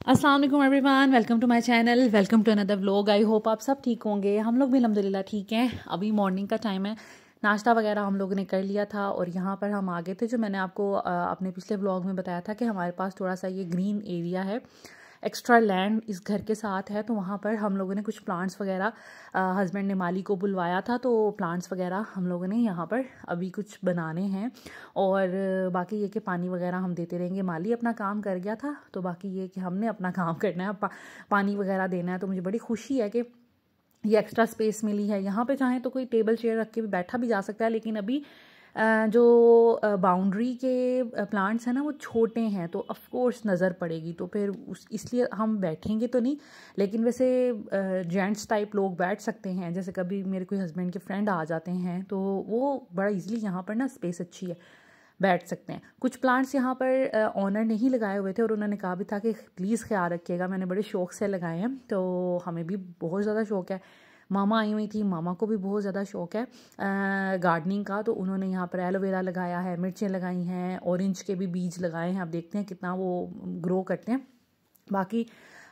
अस्सलाम वालेकुम everyone, welcome to my channel, welcome to another vlog. I hope आप सब ठीक होंगे। हम लोग भी अल्हम्दुलिल्लाह ठीक हैं। अभी मॉर्निंग का टाइम है, नाश्ता वगैरह हम लोगों ने कर लिया था और यहाँ पर हम आ गए थे। जो मैंने आपको अपने पिछले व्लॉग में बताया था कि हमारे पास थोड़ा सा ये ग्रीन एरिया है, एक्स्ट्रा लैंड इस घर के साथ है, तो वहाँ पर हम लोगों ने कुछ प्लांट्स वगैरह, हस्बैंड ने माली को बुलवाया था, तो प्लांट्स वगैरह हम लोगों ने यहाँ पर अभी कुछ बनाने हैं। और बाकी ये कि पानी वगैरह हम देते रहेंगे। माली अपना काम कर गया था, तो बाकी ये कि हमने अपना काम करना है, पानी वगैरह देना है। तो मुझे बड़ी खुशी है कि ये एक्स्ट्रा स्पेस मिली है। यहाँ पे चाहें तो कोई टेबल चेयर रख के भी बैठा भी जा सकता है, लेकिन अभी जो बाउंड्री के प्लांट्स हैं ना वो छोटे हैं, तो ऑफ कोर्स नज़र पड़ेगी, तो फिर इसलिए हम बैठेंगे तो नहीं, लेकिन वैसे जेंट्स टाइप लोग बैठ सकते हैं। जैसे कभी मेरे कोई हस्बैंड के फ्रेंड आ जाते हैं तो वो बड़ा इजीली यहाँ पर ना स्पेस अच्छी है, बैठ सकते हैं। कुछ प्लांट्स यहाँ पर ऑनर नहीं लगाए हुए थे और उन्होंने कहा भी था कि प्लीज़ ख्याल रखिएगा। मैंने बड़े शौक़ से लगाए हैं, तो हमें भी बहुत ज़्यादा शौक़ है। मामा आई हुई थी, मामा को भी बहुत ज़्यादा शौक़ है गार्डनिंग का, तो उन्होंने यहाँ पर एलोवेरा लगाया है, मिर्चें लगाई हैं, ऑरेंज के भी बीज लगाए हैं। अब देखते हैं कितना वो ग्रो करते हैं। बाकी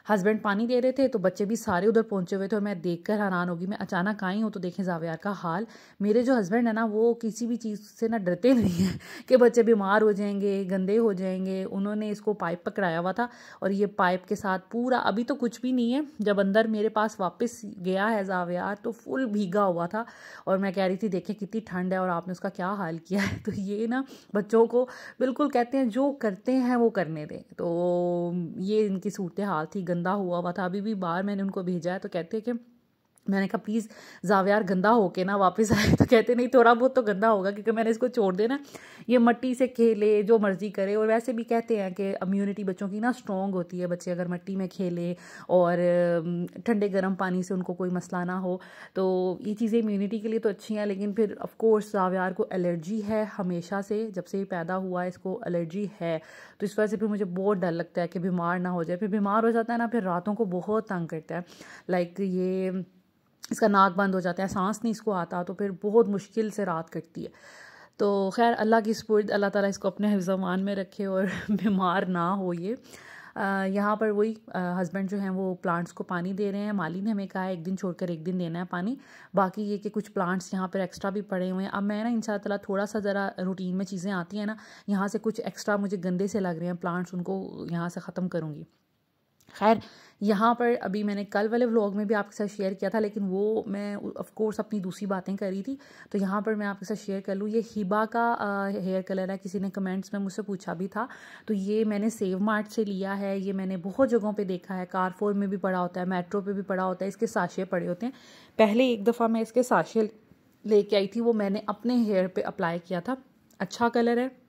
हस्बैंड पानी दे रहे थे तो बच्चे भी सारे उधर पहुंचे हुए थे और मैं देखकर हैरान होगी। मैं अचानक आई हूँ तो देखें जावियार का हाल। मेरे जो हस्बैंड है ना वो किसी भी चीज़ से ना डरते नहीं हैं कि बच्चे बीमार हो जाएंगे, गंदे हो जाएंगे। उन्होंने इसको पाइप पकड़ाया हुआ था और ये पाइप के साथ पूरा, अभी तो कुछ भी नहीं है, जब अंदर मेरे पास वापस गया है जावियार तो फुल भीगा हुआ था। और मैं कह रही थी देखें कितनी ठंड है और आपने उसका क्या हाल किया है। तो ये ना बच्चों को बिल्कुल कहते हैं जो करते हैं वो करने दें, तो ये इनकी सूरत हाल थी। गंदा हुआ था, अभी भी बाहर मैंने उनको भेजा है, तो कहते हैं कि मैंने कहा प्लीज़ जावियार गंदा होके ना वापस आए, तो कहते नहीं थोड़ा बहुत तो गंदा होगा क्योंकि मैंने इसको छोड़ देना, ये मिट्टी से खेले जो मर्जी करे। और वैसे भी कहते हैं कि इम्यूनिटी बच्चों की ना स्ट्रॉन्ग होती है, बच्चे अगर मिट्टी में खेले और ठंडे गर्म पानी से उनको कोई मसला ना हो, तो ये चीज़ें इम्यूनिटी के लिए तो अच्छी हैं। लेकिन फिर ऑफ कोर्स जावियार को एलर्जी है हमेशा से, जब से ये पैदा हुआ इसको एलर्जी है, तो इस वजह से फिर मुझे बहुत डर लगता है कि बीमार ना हो जाए। फिर बीमार हो जाता है ना, फिर रातों को बहुत तंग करता है। लाइक ये इसका नाक बंद हो जाता है, सांस नहीं इसको आता, तो फिर बहुत मुश्किल से रात कटती है। तो खैर अल्लाह की सुपुर्द, अल्लाह ताला इसको अपने हिफ्ज़-ओ-अमान में रखे और बीमार ना हो ये। यहाँ पर वही हस्बैंड जो हैं वो प्लांट्स को पानी दे रहे हैं। माली ने हमें कहा है एक दिन छोड़कर एक दिन देना है पानी। बाकी ये कि कुछ प्लांट्स यहाँ पर एक्स्ट्रा भी पड़े हुए हैं। अब मैं ना इंशाअल्लाह थोड़ा सा ज़रा रूटीन में चीज़ें आती हैं ना, यहाँ से कुछ एक्स्ट्रा मुझे गंदे से लग रहे हैं प्लांट्स, उनको यहाँ से ख़त्म करूँगी। खैर यहाँ पर अभी मैंने कल वाले व्लॉग में भी आपके साथ शेयर किया था, लेकिन वो मैं ऑफ कोर्स अपनी दूसरी बातें कर रही थी, तो यहाँ पर मैं आपके साथ शेयर कर लूँ। ये हिबा का हेयर कलर है, किसी ने कमेंट्स में मुझसे पूछा भी था, तो ये मैंने सेव मार्ट से लिया है। ये मैंने बहुत जगहों पे देखा है, कारफोर में भी पड़ा होता है, मेट्रो पे भी पड़ा होता है, इसके साशे पड़े होते हैं। पहले एक दफ़ा मैं इसके साशे लेके आई थी, वो मैंने अपने हेयर पर अप्लाई किया था। अच्छा कलर है,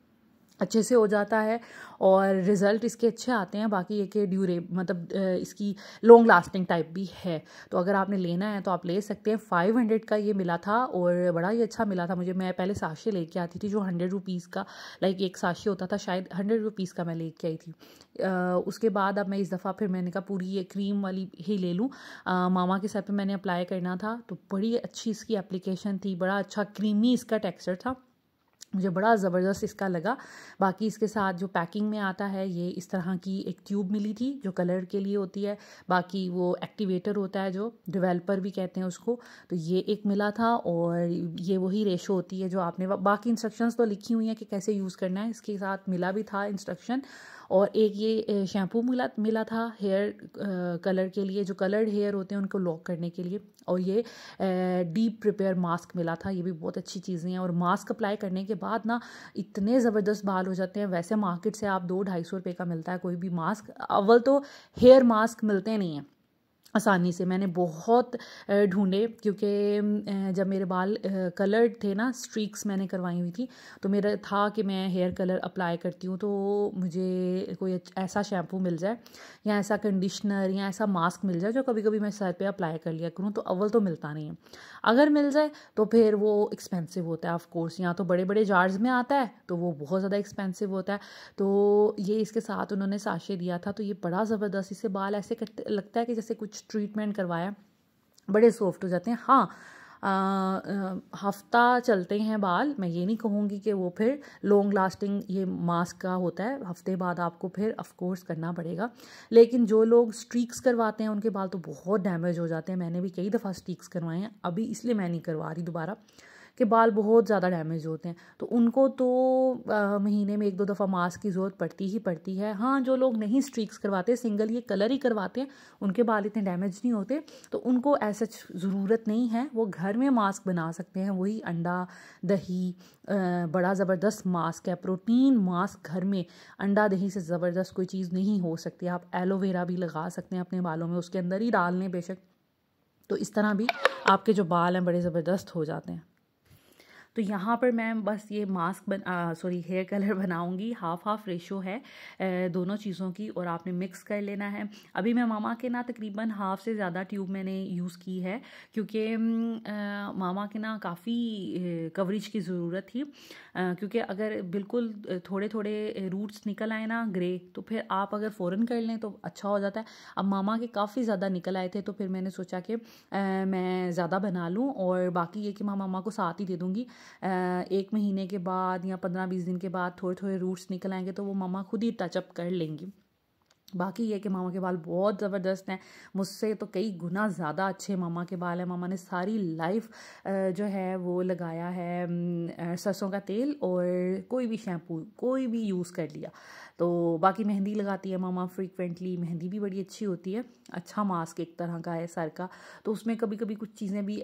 अच्छे से हो जाता है और रिज़ल्ट इसके अच्छे आते हैं। बाकी ये कि मतलब इसकी लॉन्ग लास्टिंग टाइप भी है, तो अगर आपने लेना है तो आप ले सकते हैं। 500 का ये मिला था और बड़ा ही अच्छा मिला था मुझे। मैं पहले साशे लेके आती थी जो 100 रुपीज़ का, लाइक एक साशे होता था, शायद 100 रुपीज़ का मैं लेके आई थी। उसके बाद अब मैं इस दफ़ा फिर मैंने कहा पूरी ये क्रीम वाली ही ले लूँ। मामा के सर पे मैंने अप्लाई करना था, तो बड़ी अच्छी इसकी एप्लीकेशन थी, बड़ा अच्छा क्रीमी इसका टेक्सचर था, मुझे बड़ा ज़बरदस्त इसका लगा। बाकी इसके साथ जो पैकिंग में आता है, ये इस तरह की एक ट्यूब मिली थी जो कलर के लिए होती है। बाकी वो एक्टिवेटर होता है जो डेवलपर भी कहते हैं उसको, तो ये एक मिला था। और ये वही रेशो होती है जो आपने, बाकी इंस्ट्रक्शंस तो लिखी हुई हैं कि कैसे यूज़ करना है, इसके साथ मिला भी था इंस्ट्रक्शन। और एक ये शैम्पू मिला था हेयर कलर के लिए, जो कलर्ड हेयर होते हैं उनको लॉक करने के लिए। और ये डीप प्रिपेयर मास्क मिला था, ये भी बहुत अच्छी चीज़ें हैं। और मास्क अप्लाई करने के बाद ना इतने ज़बरदस्त बाल हो जाते हैं। वैसे मार्केट से आप 200-250 रुपये का मिलता है कोई भी मास्क, अव्वल तो हेयर मास्क मिलते नहीं हैं आसानी से। मैंने बहुत ढूंढे क्योंकि जब मेरे बाल कलर्ड थे ना, स्ट्रीक्स मैंने करवाई हुई थी, तो मेरा था कि मैं हेयर कलर अप्लाई करती हूँ तो मुझे कोई ऐसा शैम्पू मिल जाए या ऐसा कंडीशनर या ऐसा मास्क मिल जाए जो कभी कभी मैं सर पे अप्लाई कर लिया करूँ। तो अव्वल तो मिलता नहीं है, अगर मिल जाए तो फिर वो एक्सपेंसिव होता है ऑफ कोर्स। यहाँ तो बड़े बड़े जार्स में आता है तो वो बहुत ज़्यादा एक्सपेंसिव होता है। तो ये इसके साथ उन्होंने साशे दिया था, तो ये बड़ा ज़बरदस्त, इससे बाल ऐसे लगता है कि जैसे कुछ ट्रीटमेंट करवाया, बड़े सॉफ्ट हो जाते हैं। हाँ, हफ्ता चलते हैं बाल, मैं ये नहीं कहूँगी कि वो फिर लॉन्ग लास्टिंग ये मास्क का होता है, हफ्ते बाद आपको फिर ऑफ कोर्स करना पड़ेगा। लेकिन जो लोग स्ट्रीक्स करवाते हैं उनके बाल तो बहुत डैमेज हो जाते हैं। मैंने भी कई दफ़ा स्ट्रीक्स करवाए हैं, अभी इसलिए मैं नहीं करवा रही दोबारा कि बाल बहुत ज़्यादा डैमेज होते हैं। तो उनको तो महीने में 1-2 दफ़ा मास्क की ज़रूरत पड़ती ही पड़ती है। हाँ, जो लोग नहीं स्ट्रीक्स करवाते, सिंगल ये कलर ही करवाते हैं, उनके बाल इतने डैमेज नहीं होते, तो उनको ऐसा ज़रूरत नहीं है। वो घर में मास्क बना सकते हैं, वही अंडा दही बड़ा ज़बरदस्त मास्क है, प्रोटीन मास्क घर में। अंडा दही से ज़बरदस्त कोई चीज़ नहीं हो सकती। आप एलोवेरा भी लगा सकते हैं अपने बालों में, उसके अंदर ही डाल लें बेशक, तो इस तरह भी आपके जो बाल हैं बड़े ज़बरदस्त हो जाते हैं। तो यहाँ पर मैं बस ये मास्क हेयर कलर बनाऊंगी। हाफ हाफ रेशो है दोनों चीज़ों की, और आपने मिक्स कर लेना है। अभी मैं मामा के ना तकरीबन हाफ से ज़्यादा ट्यूब मैंने यूज़ की है, क्योंकि मामा के ना काफ़ी कवरेज की ज़रूरत थी, क्योंकि अगर बिल्कुल थोड़े थोड़े रूट्स निकल आए ना ग्रे, तो फिर आप अगर फ़ौरन कर लें तो अच्छा हो जाता है। अब मामा के काफ़ी ज़्यादा निकल आए थे, तो फिर मैंने सोचा कि मैं ज़्यादा बना लूँ, और बाकी ये कि मैं मामा को साथ ही दे दूँगी। 1 महीने के बाद या 15-20 दिन के बाद थोड़े थोड़े रूट्स निकल आएंगे, तो वो मामा खुद ही टचअप कर लेंगी। बाकी ये कि मामा के बाल बहुत ज़बरदस्त हैं, मुझसे तो कई गुना ज़्यादा अच्छे मामा के बाल हैं। मामा ने सारी लाइफ जो है वो लगाया है सरसों का तेल, और कोई भी शैम्पू कोई भी यूज़ कर लिया। तो बाकी मेहंदी लगाती है मामा फ्रीक्वेंटली, मेहंदी भी बड़ी अच्छी होती है। अच्छा मास्क एक तरह का है सर का, तो उसमें कभी कभी कुछ चीज़ें भी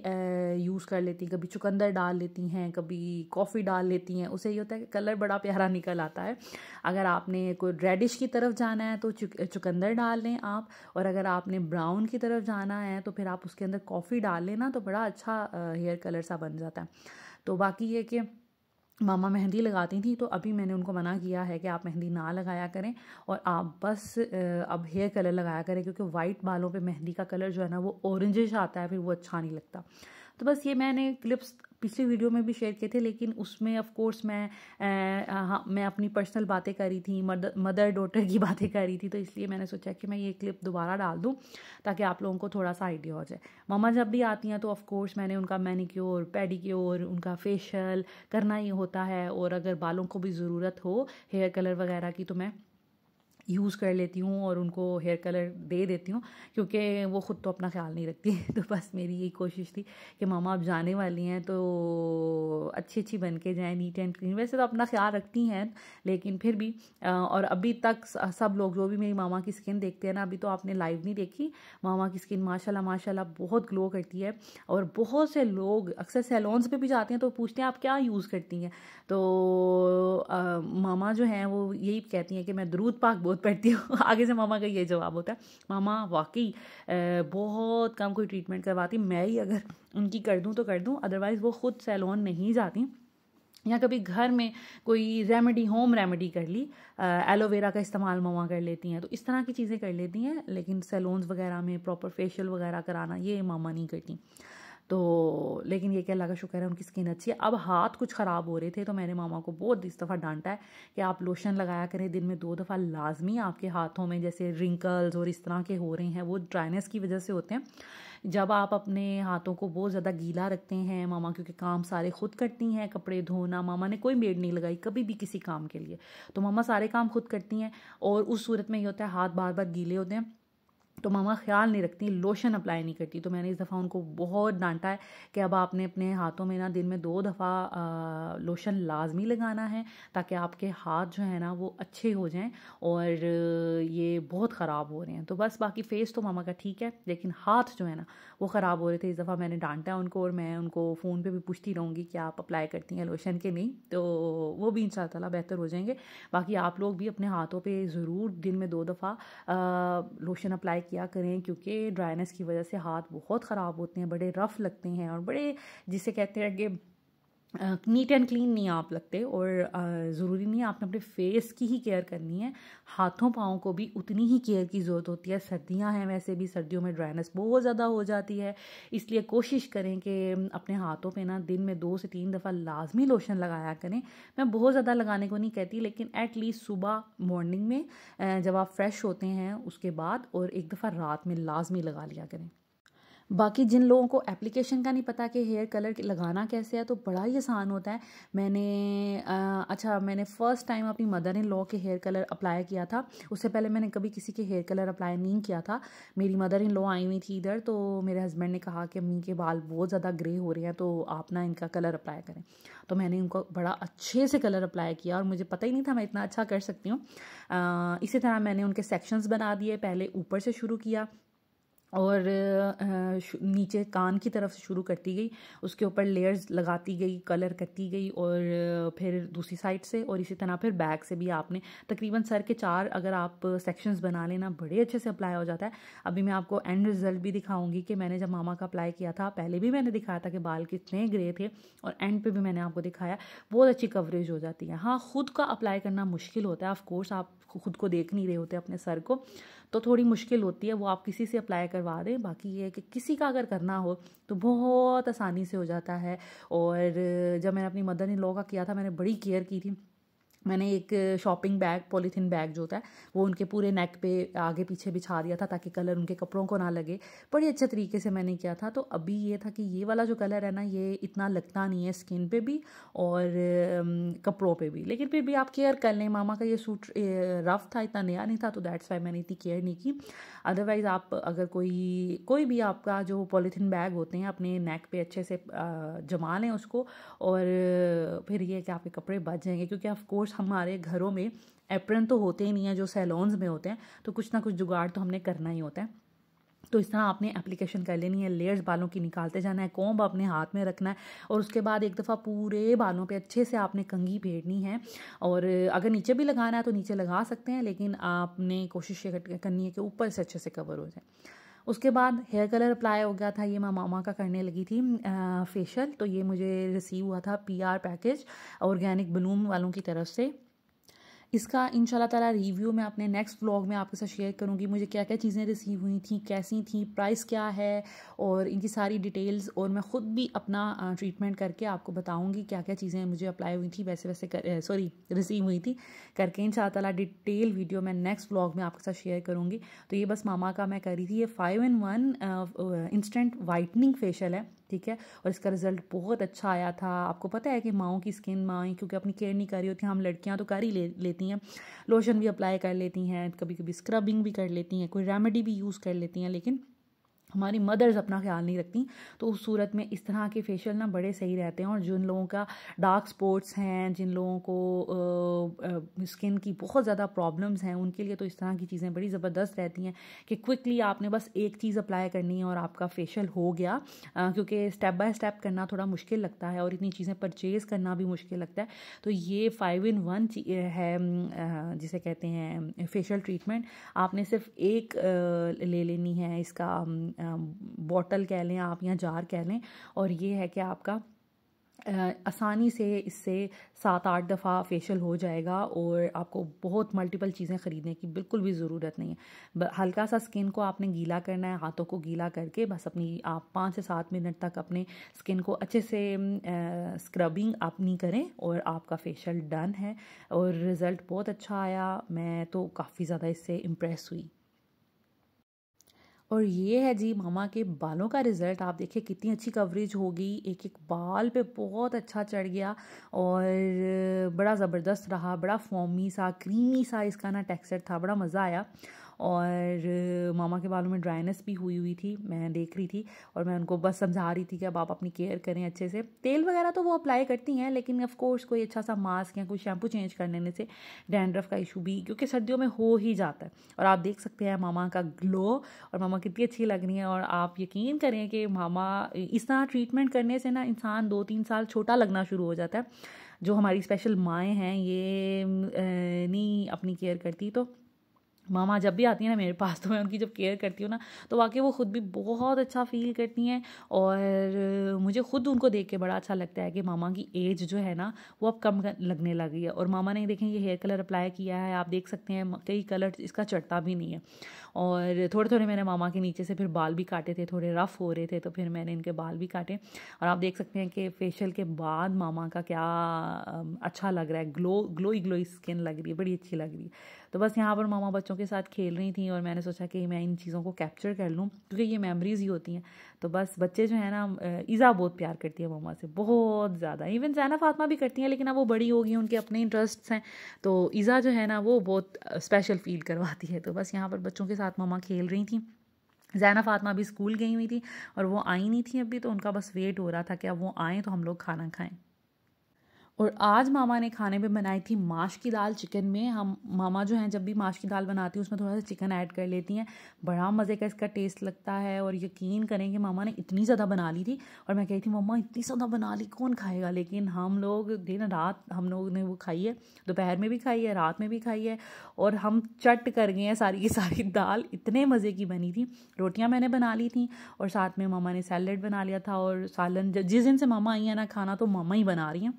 यूज़ कर लेती हैं, कभी चुकंदर डाल लेती हैं, कभी कॉफ़ी डाल लेती हैं। उससे ये होता है कि कलर बड़ा प्यारा निकल आता है। अगर आपने कोई रेडिश की तरफ जाना है तो चुकंदर डाल लें आप, और अगर आपने ब्राउन की तरफ जाना है तो फिर आप उसके अंदर कॉफ़ी डाल लेना, तो बड़ा अच्छा हेयर कलर सा बन जाता है। तो बाकी ये कि मामा मेहंदी लगाती थी, तो अभी मैंने उनको मना किया है कि आप मेहंदी ना लगाया करें, और आप बस अब हेयर कलर लगाया करें, क्योंकि वाइट बालों पे मेहंदी का कलर जो है ना वो ऑरेंजिश आता है, फिर वो अच्छा नहीं लगता। तो बस ये मैंने क्लिप्स पिछली वीडियो में भी शेयर किए थे, लेकिन उसमें ऑफ कोर्स मैं अपनी पर्सनल बातें कर रही थी, मदर डॉटर की बातें कर रही थी, तो इसलिए मैंने सोचा कि मैं ये क्लिप दोबारा डाल दूं ताकि आप लोगों को थोड़ा सा आइडिया हो जाए। मामा जब भी आती हैं तो ऑफ कोर्स मैंने उनका मैनिक्योर पेडिक्योर, उनका फेशियल करना ही होता है, और अगर बालों को भी ज़रूरत हो हेयर कलर वगैरह की तो मैं यूज़ कर लेती हूँ और उनको हेयर कलर दे देती हूँ, क्योंकि वो ख़ुद तो अपना ख्याल नहीं रखती। तो बस मेरी यही कोशिश थी कि मामा अब जाने वाली हैं तो अच्छी अच्छी बन के जाएँ, नीट एंड क्लीन। वैसे तो अपना ख्याल रखती हैं, लेकिन फिर भी और अभी तक सब लोग जो भी मेरी मामा की स्किन देखते हैं ना, अभी तो आपने लाइव नहीं देखी, मामा की स्किन माशाल्लाह माशाल्लाह बहुत ग्लो करती है। और बहुत से लोग अक्सर सैलून्स पे भी जाते हैं तो पूछते हैं आप क्या यूज़ करती हैं, तो मामा जो हैं वो यही कहती हैं कि मैं दरूद पाक बहुत पढ़ती हूँ। आगे से मामा का ये जवाब होता है। मामा वाकई बहुत कम कोई ट्रीटमेंट करवाती, मैं ही अगर उनकी कर दूँ तो कर दूँ, अदरवाइज़ वो ख़ुद सैलून नहीं जाती। या कभी घर में कोई रेमेडी, होम रेमेडी कर ली, एलोवेरा का इस्तेमाल मामा कर लेती हैं, तो इस तरह की चीज़ें कर लेती हैं, लेकिन सैलून्स वगैरह में प्रॉपर फेशियल वगैरह कराना ये मामा नहीं करती। तो लेकिन ये कि अल्लाह का शुक्र है उनकी स्किन अच्छी है। अब हाथ कुछ ख़राब हो रहे थे तो मैंने मामा को बहुत इस दफ़ा डांटा है कि आप लोशन लगाया करें दिन में 2 दफ़ा लाजमी। आपके हाथों में जैसे रिंकल्स और इस तरह के हो रहे हैं, वो ड्राइनेस की वजह से होते हैं। जब आप अपने हाथों को बहुत ज़्यादा गीला रखते हैं, मामा क्योंकि काम सारे खुद करती हैं, कपड़े धोना, मामा ने कोई मेड नहीं लगाई कभी भी किसी काम के लिए, तो मामा सारे काम खुद करती हैं, और उस सूरत में ये होता है हाथ बार बार गीले होते हैं, तो मामा ख्याल नहीं रखती, लोशन अप्लाई नहीं करती। तो मैंने इस दफ़ा उनको बहुत डांटा है कि अब आपने अपने हाथों में ना दिन में 2 दफ़ा लोशन लाजमी लगाना है, ताकि आपके हाथ जो है ना वो अच्छे हो जाएं, और ये बहुत ख़राब हो रहे हैं। तो बस बाकी फेस तो मामा का ठीक है, लेकिन हाथ जो है ना वो ख़राब हो रहे थे। इस दफ़ा मैंने डांटा है उनको, और मैं उनको फ़ोन पर भी पूछती रहूँगी कि आप अप्लाई करती हैं लोशन के नहीं, तो वो भी इंशाअल्लाह बेहतर हो जाएंगे। बाकी आप लोग भी अपने हाथों पर ज़रूर दिन में 2 दफ़ा लोशन अप्लाई किया करें, क्योंकि ड्राइनेस की वजह से हाथ बहुत ख़राब होते हैं, बड़े रफ़ लगते हैं, और बड़े जिसे कहते हैं कि नीट एंड क्लीन नहीं आप लगते। और ज़रूरी नहीं है आपने अपने फेस की ही केयर करनी है, हाथों पाँव को भी उतनी ही केयर की ज़रूरत होती है। सर्दियां हैं, वैसे भी सर्दियों में ड्राइनेस बहुत ज़्यादा हो जाती है, इसलिए कोशिश करें कि अपने हाथों पे ना दिन में 2 से 3 दफ़ा लाजमी लोशन लगाया करें। मैं बहुत ज़्यादा लगाने को नहीं कहती, लेकिन एटलीस्ट सुबह मॉर्निंग में जब आप फ्रेश होते हैं उसके बाद, और एक दफ़ा रात में लाजमी लगा लिया करें। बाकी जिन लोगों को एप्लीकेशन का नहीं पता कि हेयर कलर लगाना कैसे है, तो बड़ा ही आसान होता है। मैंने फ़र्स्ट टाइम अपनी मदर इन लॉ के हेयर कलर अप्लाई किया था। उससे पहले मैंने कभी किसी के हेयर कलर अप्लाई नहीं किया था। मेरी मदर इन लॉ आई हुई थी इधर, तो मेरे हस्बैंड ने कहा कि अम्मी के बाल बहुत ज़्यादा ग्रे हो रहे हैं, तो आप ना इनका कलर अप्लाई करें। तो मैंने उनको बड़ा अच्छे से कलर अप्लाई किया और मुझे पता ही नहीं था मैं इतना अच्छा कर सकती हूँ। इसी तरह मैंने उनके सेक्शंस बना दिए। पहले ऊपर से शुरू किया और नीचे कान की तरफ से शुरू करती गई, उसके ऊपर लेयर्स लगाती गई, कलर करती गई, और फिर दूसरी साइड से, और इसी तरह फिर बैक से भी आपने तकरीबन सर के 4 अगर आप सेक्शंस बना लेना, बड़े अच्छे से अप्लाई हो जाता है। अभी मैं आपको एंड रिजल्ट भी दिखाऊंगी कि मैंने जब मामा का अप्लाई किया था, पहले भी मैंने दिखाया था कि बाल कितने ग्रे थे, और एंड पे भी मैंने आपको दिखाया बहुत अच्छी कवरेज हो जाती है। हाँ, खुद का अप्लाई करना मुश्किल होता है, ऑफ कोर्स आप खुद को देख नहीं रहे होते अपने सर को, तो थोड़ी मुश्किल होती है, वो आप किसी से अप्लाई करवा दें। बाकी ये है कि किसी का अगर करना हो तो बहुत आसानी से हो जाता है। और जब मैंने अपनी मदर इन लॉ का किया था, मैंने बड़ी केयर की थी। मैंने एक शॉपिंग बैग, पॉलीथीन बैग जो होता है, वो उनके पूरे नेक पे आगे पीछे बिछा दिया था ताकि कलर उनके कपड़ों को ना लगे। बड़ी अच्छे तरीके से मैंने किया था। तो अभी ये था कि ये वाला जो कलर है ना, ये इतना लगता नहीं है स्किन पे भी और कपड़ों पे भी, लेकिन फिर भी आप केयर कर लें। मामा का ये सूट रफ था, इतना नया नहीं था, तो दैट्स वाई मैंने इतनी केयर नहीं की। अदरवाइज़ आप अगर कोई भी आपका जो पॉलीथीन बैग होते हैं, अपने नेक पे अच्छे से जमा लें उसको, और फिर ये कि आपके कपड़े बच जाएंगे। क्योंकि ऑफ कोर्स हमारे घरों में एप्रन तो होते ही नहीं है जो सैलून्स में होते हैं, तो कुछ ना कुछ जुगाड़ तो हमने करना ही होता है। तो इस तरह आपने एप्लीकेशन कर लेनी है, लेयर्स बालों की निकालते जाना है, कॉम्ब अपने हाथ में रखना है, और उसके बाद एक दफ़ा पूरे बालों पे अच्छे से आपने कंघी फेरनी है। और अगर नीचे भी लगाना है तो नीचे लगा सकते हैं, लेकिन आपने कोशिश करनी है कि ऊपर से अच्छे से कवर हो जाए। उसके बाद हेयर कलर अप्लाई हो गया था। ये मैं मामा का करने लगी थी फेशियल। तो ये मुझे रिसीव हुआ था PR पैकेज ऑर्गेनिक ब्लूम वालों की तरफ से। इसका इंशाल्लाह ताला रिव्यू मैं अपने नेक्स्ट व्लॉग में आपके साथ शेयर करूंगी। मुझे क्या क्या चीज़ें रिसीव हुई थी, कैसी थी, प्राइस क्या है, और इनकी सारी डिटेल्स, और मैं ख़ुद भी अपना ट्रीटमेंट करके आपको बताऊंगी क्या क्या चीज़ें मुझे अप्लाई हुई थी, रिसीव हुई थी करके। इंशाल्लाह ताला डिटेल वीडियो मैं नेक्स्ट व्लॉग में आपके साथ शेयर करूँगी। तो ये बस मामा का मैं करी थी। ये 5-in-1 इंस्टेंट वाइटनिंग फेशियल है, ठीक है, और इसका रिजल्ट बहुत अच्छा आया था। आपको पता है कि माओं की स्किन, माएँ क्योंकि अपनी केयर नहीं कर रही होती, हम लड़कियां तो कर ही लेती हैं, लोशन भी अप्लाई कर लेती हैं, कभी कभी स्क्रबिंग भी कर लेती हैं, कोई रेमेडी भी यूज़ कर लेती हैं, लेकिन हमारी मदर्स अपना ख्याल नहीं रखती। तो उस सूरत में इस तरह के फेशियल ना बड़े सही रहते हैं। और जिन लोगों का डार्क स्पॉट्स हैं, जिन लोगों को स्किन की बहुत ज़्यादा प्रॉब्लम्स हैं, उनके लिए तो इस तरह की चीज़ें बड़ी ज़बरदस्त रहती हैं कि क्विकली आपने बस एक चीज़ अप्लाई करनी है और आपका फेशियल हो गया। क्योंकि स्टेप बाय स्टेप करना थोड़ा मुश्किल लगता है और इतनी चीज़ें परचेज़ करना भी मुश्किल लगता है। तो ये 5-in-1 है, जिसे कहते हैं फेशियल ट्रीटमेंट। आपने सिर्फ एक ले लेनी है, इसका बॉटल कह लें आप या जार कह लें, और ये है कि आपका आसानी से इससे 7-8 दफ़ा फेशियल हो जाएगा और आपको बहुत मल्टीपल चीज़ें ख़रीदने की बिल्कुल भी ज़रूरत नहीं है। हल्का सा स्किन को आपने गीला करना है, हाथों को गीला करके बस आप 5 से 7 मिनट तक अपने स्किन को अच्छे से स्क्रबिंग अपनी करें और आपका फेशियल डन है। और रिज़ल्ट बहुत अच्छा आया, मैं तो काफ़ी ज़्यादा इससे इम्प्रेस हुई। और ये है जी मामा के बालों का रिज़ल्ट। आप देखिए कितनी अच्छी कवरेज हो गई, एक एक बाल पे बहुत अच्छा चढ़ गया और बड़ा ज़बरदस्त रहा, बड़ा फॉर्मी सा, क्रीमी सा इसका ना टेक्सचर था, बड़ा मज़ा आया। और मामा के बालों में ड्राइनेस भी हुई थी, मैं देख रही थी, और मैं उनको बस समझा रही थी कि अब आप अपनी केयर करें अच्छे से। तेल वगैरह तो वो अप्लाई करती हैं, लेकिन ऑफ कोर्स कोई अच्छा सा मास्क या कोई शैम्पू चेंज कर लेने से डैंड्रफ का इशू भी क्योंकि सर्दियों में हो ही जाता है। और आप देख सकते हैं मामा का ग्लो, और मामा कितनी अच्छी लग रही हैं। और आप यकीन करें कि मामा इस तरह ट्रीटमेंट करने से ना इंसान 2-3 साल छोटा लगना शुरू हो जाता है। जो हमारी स्पेशल माएँ हैं ये नहीं अपनी केयर करती, तो मामा जब भी आती है ना मेरे पास, तो मैं उनकी जब केयर करती हूँ ना, तो वाकई वो ख़ुद भी बहुत अच्छा फ़ील करती हैं। और मुझे ख़ुद उनको देख के बड़ा अच्छा लगता है कि मामा की एज जो है ना वो अब कम लगने लगी है। और मामा ने देखें ये हेयर कलर अप्लाई किया है, आप देख सकते हैं कई कलर इसका चढ़ता भी नहीं है। और थोड़े थोड़े मैंने मामा के नीचे से फिर बाल भी काटे थे, थोड़े रफ़ हो रहे थे, तो फिर मैंने इनके बाल भी काटे। और आप देख सकते हैं कि फेशियल के बाद मामा का क्या अच्छा लग रहा है, ग्लोई स्किन लग रही है, बड़ी अच्छी लग रही है। तो बस यहाँ पर मामा बच्चों के साथ खेल रही थी और मैंने सोचा कि मैं इन चीज़ों को कैप्चर कर लूँ, क्योंकि ये मेमोरीज़ ही होती हैं। तो बस बच्चे जो है ना, ईज़ा बहुत प्यार करती है मामा से, बहुत ज़्यादा। इवन ज़ैना फातिमा भी करती हैं, लेकिन अब वो बड़ी हो गई हैं, उनके अपने इंटरेस्ट्स हैं। तो ईज़ा जो है ना वो बहुत स्पेशल फील करवाती है। तो बस यहाँ पर बच्चों के साथ मामा खेल रही थी। ज़ैना फातिमा भी स्कूल गई हुई थी और वो आई नहीं थी अभी, तो उनका बस वेट हो रहा था कि अब वो आएँ तो हम लोग खाना खाएँ। और आज मामा ने खाने में बनाई थी माश की दाल चिकन में। हम मामा जो हैं जब भी माश की दाल बनाती हैं उसमें थोड़ा सा चिकन ऐड कर लेती हैं, बड़ा मज़े का इसका टेस्ट लगता है। और यकीन करेंगे मामा ने इतनी ज़्यादा बना ली थी और मैं कही थी मम्मा इतनी ज़्यादा बना ली कौन खाएगा, लेकिन हम लोग दिन रात हम लोग ने वो खाई है, दोपहर में भी खाई है, रात में भी खाई है, और हम चट कर गए हैं सारी की सारी दाल, इतने मज़े की बनी थी। रोटियाँ मैंने बना ली थी और साथ में मामा ने सैलड बना लिया था, और सालन जिस दिन से मामा आई है ना, खाना तो मामा ही बना रही हैं।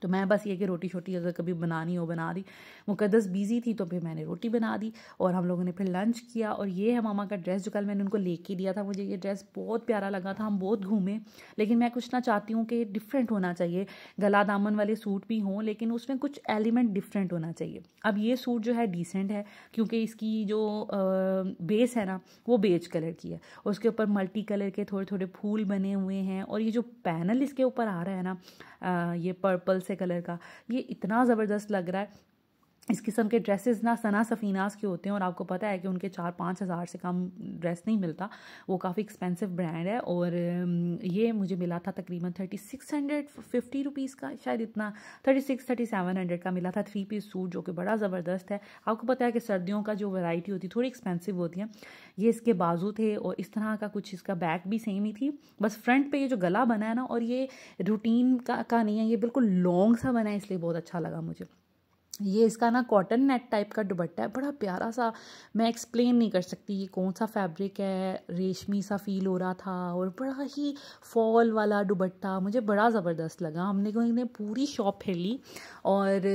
तो मैं बस ये कि रोटी छोटी अगर कभी बनानी हो बना दी। मुकद्दस बिज़ी थी तो फिर मैंने रोटी बना दी और हम लोगों ने फिर लंच किया। और ये है मामा का ड्रेस जो कल मैंने उनको लेके दिया था। मुझे ये ड्रेस बहुत प्यारा लगा था, हम बहुत घूमे, लेकिन मैं कुछ ना चाहती हूँ कि डिफरेंट होना चाहिए। गला दामन वाले सूट भी हों लेकिन उसमें कुछ एलिमेंट डिफरेंट होना चाहिए। अब ये सूट जो है डिसेंट है क्योंकि इसकी जो बेस है ना वो बेज कलर की है, उसके ऊपर मल्टी कलर के थोड़े थोड़े फूल बने हुए हैं, और ये जो पैनल इसके ऊपर आ रहा है ना, ये पर्पल से कलर का, ये इतना ज़बरदस्त लग रहा है। इस किस्म के ड्रेसेस ना सना सफ़ीनास के होते हैं और आपको पता है कि उनके 4-5 हज़ार से कम ड्रेस नहीं मिलता, वो काफ़ी एक्सपेंसिव ब्रांड है। और ये मुझे मिला था तकरीबन 3650 रुपीज़ का, शायद इतना 3700 का मिला था। 3 पीस सूट जो कि बड़ा ज़बरदस्त है। आपको पता है कि सर्दियों का जो वैरायटी होती है थोड़ी एक्सपेंसिव होती है। ये इसके बाजू थे और इस तरह का कुछ, इसका बैक भी सेम ही थी, बस फ्रंट पे ये जो गला बना है ना, और ये रूटीन का नहीं है, ये बिल्कुल लॉन्ग सा बना है, इसलिए बहुत अच्छा लगा मुझे। ये इसका ना कॉटन नेट टाइप का दुपट्टा है, बड़ा प्यारा सा, मैं एक्सप्लेन नहीं कर सकती ये कौन सा फैब्रिक है, रेशमी सा फील हो रहा था और बड़ा ही फॉल वाला दुपट्टा, मुझे बड़ा ज़बरदस्त लगा। हमने कोई पूरी शॉप फिर ली और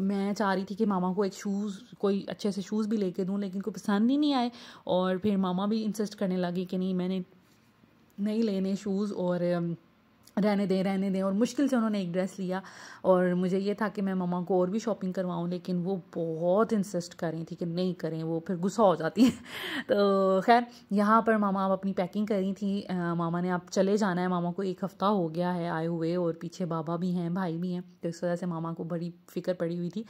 मैं चाह रही थी कि मामा को एक शूज़, कोई अच्छे से शूज़ भी लेके दूँ, लेकिन कोई पसंद ही नहीं आए। और फिर मामा भी इंसिस्ट करने लगी कि नहीं मैंने नहीं लेने शूज़, और रहने दें, और मुश्किल से उन्होंने एक ड्रेस लिया। और मुझे ये था कि मैं मम्मा को और भी शॉपिंग करवाऊँ, लेकिन वो बहुत इंसिस्ट कर रही थी कि नहीं करें, वो फिर गुस्सा हो जाती है। तो खैर यहाँ पर मामा अब अपनी पैकिंग कर रही थी। मामा ने अब चले जाना है, मामा को 1 हफ़्ता हो गया है आए हुए, और पीछे बाबा भी हैं, भाई भी हैं, तो इस वजह से मामा को बड़ी फ़िक्र पड़ी हुई थी।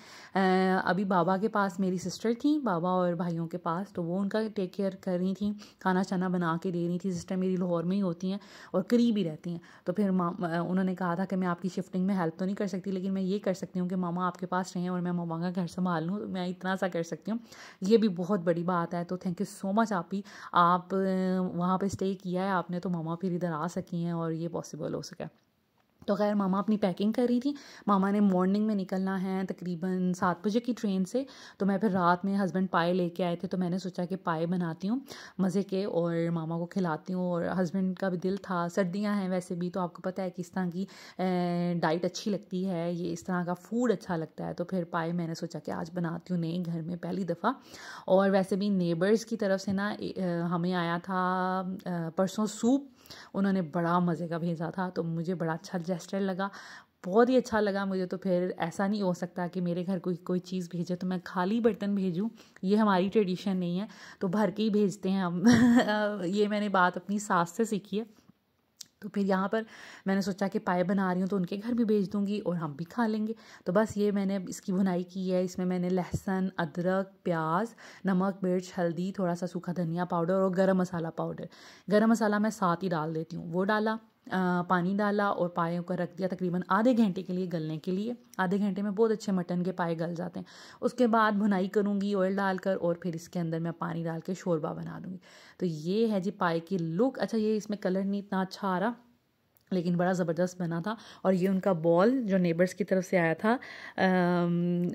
अभी बाबा के पास मेरी सिस्टर थी, बाबा और भाइयों के पास, तो वो उनका टेक केयर कर रही थी, खाना चाना बना के दे रही थी। सिस्टर मेरी लाहौर में ही होती हैं और करीब ही रहती हैं, तो फिर उन्होंने कहा था कि मैं आपकी शिफ्टिंग में हेल्प तो नहीं कर सकती, लेकिन मैं ये कर सकती हूँ कि मामा आपके पास रहें और मैं मामा का घर संभाल लूँ, मैं इतना सा कर सकती हूँ। ये भी बहुत बड़ी बात है, तो थैंक यू सो मच आप वहाँ पे स्टे किया है आपने, तो मामा फिर इधर आ सकी हैं और ये पॉसिबल हो सका। तो खैर मामा अपनी पैकिंग कर रही थी। मामा ने मॉर्निंग में निकलना है तकरीबन 7 बजे की ट्रेन से, तो मैं फिर रात में हस्बैंड पाए लेके आए थे, तो मैंने सोचा कि पाए बनाती हूँ मज़े के और मामा को खिलाती हूँ। और हस्बैंड का भी दिल था, सर्दियाँ हैं वैसे भी, तो आपको पता है कि इस तरह की डाइट अच्छी लगती है, ये इस तरह का फूड अच्छा लगता है, तो फिर पाए मैंने सोचा कि आज बनाती हूँ नए घर में पहली दफ़ा। और वैसे भी नेबर्स की तरफ से ना हमें आया था परसों सूप, उन्होंने बड़ा मज़े का भेजा था, तो मुझे बड़ा अच्छा जेस्चर लगा, बहुत ही अच्छा लगा मुझे। तो फिर ऐसा नहीं हो सकता कि मेरे घर कोई चीज़ भेजे तो मैं खाली बर्तन भेजूँ, ये हमारी ट्रेडिशन नहीं है, तो भर के ही भेजते हैं हम। ये मैंने बात अपनी सास से सीखी है। तो फिर यहाँ पर मैंने सोचा कि पाए बना रही हूँ तो उनके घर भी भेज दूँगी और हम भी खा लेंगे। तो बस ये मैंने इसकी भुनाई की है, इसमें मैंने लहसुन, अदरक, प्याज, नमक, मिर्च, हल्दी, थोड़ा सा सूखा धनिया पाउडर और गरम मसाला पाउडर, गरम मसाला मैं साथ ही डाल देती हूँ, वो डाला, पानी डाला और पायों को रख दिया तकरीबन आधे घंटे के लिए गलने के लिए। आधे घंटे में बहुत अच्छे मटन के पाए गल जाते हैं। उसके बाद भुनाई करूँगी ऑयल डालकर और फिर इसके अंदर मैं पानी डाल के शोरबा बना दूँगी। तो ये है जी पाए की लुक। अच्छा ये इसमें कलर नहीं इतना अच्छा आ रहा, लेकिन बड़ा ज़बरदस्त बना था। और ये उनका बॉल जो नेबर्स की तरफ से आया था,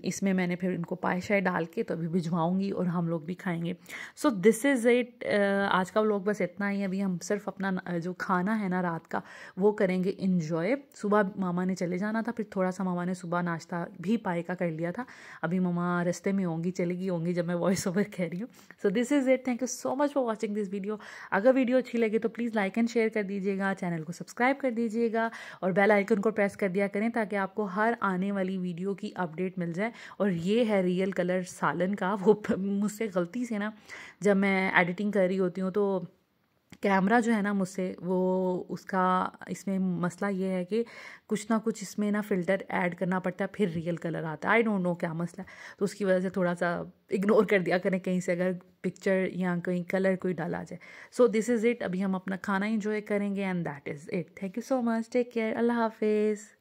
इसमें मैंने फिर इनको पाए शाय डाल के तो अभी भिजवाऊँगी और हम लोग भी खाएंगे। सो दिस इज़ इट। आज का व्लॉग बस इतना ही। अभी हम सिर्फ अपना जो खाना है ना रात का वो करेंगे इंजॉय। सुबह मामा ने चले जाना था, फिर थोड़ा सा मामा ने सुबह नाश्ता भी पाए का कर लिया था। अभी मामा रास्ते में होंगी, चलेगी होंगी जब मैं वॉइस ओवर कह रही हूँ। सो this is it. Thank you so much for watching this video. अगर वीडियो अच्छी लगे तो प्लीज़ लाइक एंड शेयर कर दीजिएगा, चैनल को सब्सक्राइब कर दीजिएगा और बेल आइकन को प्रेस कर दिया करें ताकि आपको हर आने वाली वीडियो की अपडेट मिल जाए। और ये है रियल कलर सालन का। वो मुझसे गलती से ना जब मैं एडिटिंग कर रही होती हूँ तो कैमरा जो है ना मुझसे वो उसका इसमें मसला ये है कि कुछ ना कुछ इसमें ना फ़िल्टर ऐड करना पड़ता है, फिर रियल कलर आता है। आई डोंट नो क्या मसला है, तो उसकी वजह से थोड़ा सा इग्नोर कर दिया करें कहीं से अगर पिक्चर या कहीं कलर कोई डाला जाए। So this is it. अभी हम अपना खाना इंजॉय करेंगे and that is it. Thank you so much. Take care. अल्लाह हाफिज़।